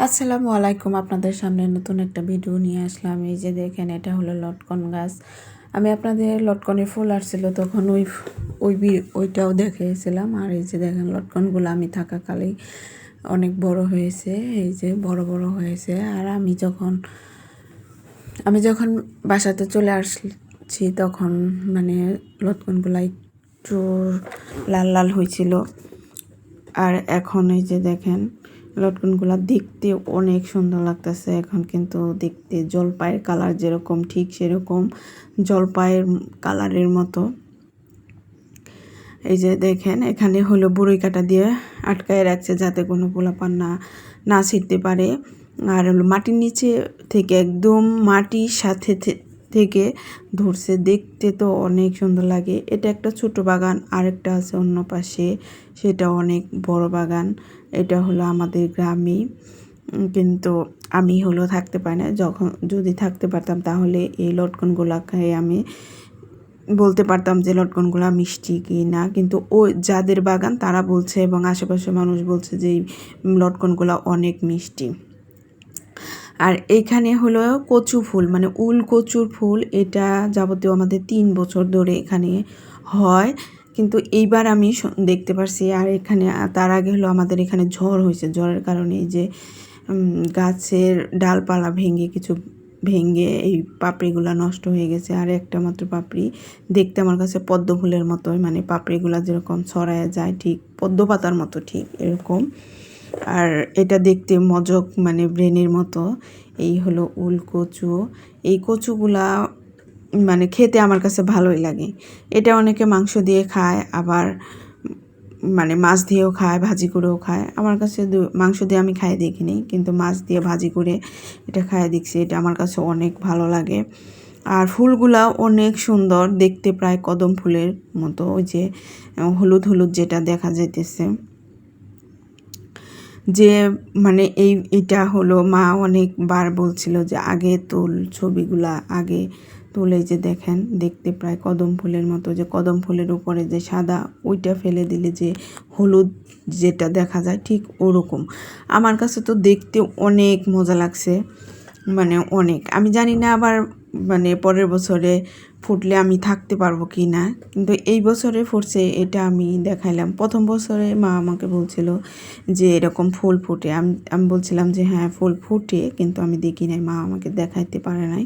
আসসালামু আলাইকুম, আপনাদের সামনে নতুন একটা ভিডিও নিয়ে আসলাম। এই যে দেখেন, এটা হলো লটকন গাছ। আমি আপনাদের লটকনের ফুল আসছিল তখন ওইটাও দেখিয়েছিলাম। আর এই যে দেখেন, লটকনগুলো আমি থাকাকালেই অনেক বড় হয়েছে, এই যে বড় বড় হয়েছে। আর আমি যখন বাসাতে চলে আসছি তখন মানে লটকনগুলো একটু লাল লাল হয়েছিল। আর এখন এই যে দেখেন, লটকনগুলা দেখতে অনেক সুন্দর লাগতেছে। এখন কিন্তু দেখতে জলপাইয়ের কালার যেরকম, ঠিক সেরকম জলপাইয়ের কালারের মতো। এই যে দেখেন, এখানে হলো বড়ই কাটা দিয়ে আটকায় রাখছে যাতে কোনো পোলাপান না ছিঁড়তে পারে। আর হলো মাটির নিচে থেকে একদম মাটির সাথে থেকে ধরছে, দেখতে তো অনেক সুন্দর লাগে। এটা একটা ছোট বাগান, আরেকটা আছে অন্য পাশে, সেটা অনেক বড় বাগান। এটা হলো আমাদের গ্রামে, কিন্তু আমি হলো থাকতে পারি না। যদি থাকতে পারতাম তাহলে এই লটকনগুলা খেয়ে আমি বলতে পারতাম যে লটকনগুলা মিষ্টি কি না। কিন্তু যাদের বাগান তারা বলছে এবং আশেপাশের মানুষ বলছে যে এই লটকনগুলা অনেক মিষ্টি। আর এইখানে হলো কচু ফুল, মানে উল কচুর ফুল। এটা যাবতীয় আমাদের 3 বছর ধরে এখানে হয়, কিন্তু এইবার আমি দেখতে পারছি। আর এখানে তার আগে হলো আমাদের এখানে ঝড় হয়েছে, ঝড়ের কারণে এই যে গাছের ডালপালা ভেঙে এই পাপড়িগুলো নষ্ট হয়ে গেছে। আর একটা মাত্র পাপড়ি দেখতে আমার কাছে পদ্ম ফুলের মতো, মানে পাপড়িগুলো যেরকম ছড়ায় যায় ঠিক পদ্ম পাতার মতো, ঠিক এরকম। আর এটা দেখতে মজক, মানে ব্রেনের মতো। এই হলো উল কচু। এই কচুগুলা মানে খেতে আমার কাছে ভালোই লাগে। এটা অনেকে মাংস দিয়ে খায়, আবার মানে মাছ দিয়েও খায়, ভাজি করেও খায়। আমার কাছে মাংস দিয়ে আমি খাই দেখিনি, কিন্তু মাছ দিয়ে ভাজি করে এটা খায় দেখছি। এটা আমার কাছে অনেক ভালো লাগে। আর ফুলগুলা অনেক সুন্দর দেখতে, প্রায় কদম ফুলের মতো। ওই যে হলুদ হলুদ যেটা দেখা যাইতেছে, যে মানে এটা হলো মা অনেকবার বলছিল যে আগে ছবিগুলা আগে তুলে। যে দেখেন, দেখতে প্রায় কদম ফুলের মতো। যে কদম ফুলের উপরে যে সাদা, ওইটা ফেলে দিলে যে হলুদ যেটা দেখা যায়, ঠিক ওরকম। আমার কাছে তো দেখতে অনেক মজা লাগছে, মানে অনেক। আমি জানি না আবার মানে পরের বছরে ফুটলে আমি থাকতে পারবো কি না, কিন্তু এই বছরে ফুটছে, এটা আমি দেখাইলাম। প্রথম বছরে মা আমাকে বলছিল যে এরকম ফুল ফুটে। আমি বলছিলাম যে হ্যাঁ ফুল ফুটে, কিন্তু আমি দেখি নাই, মা আমাকে দেখাইতে পারে নাই।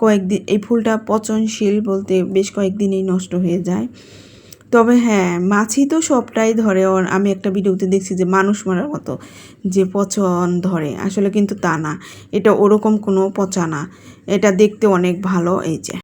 কয়েকদিন এই ফুলটা পচনশীল, বলতে বেশ কয়েকদিনেই নষ্ট হয়ে যায়। তবে হ্যাঁ, মাছি তো সবটাই ধরে। আমি একটা ভিডিওতে দেখছি যে মানুষ মারার মতো যে পচন ধরে, আসলে কিন্তু তা না, এটা ওরকম কোনো পচা না। এটা দেখতে অনেক ভালো। এই যে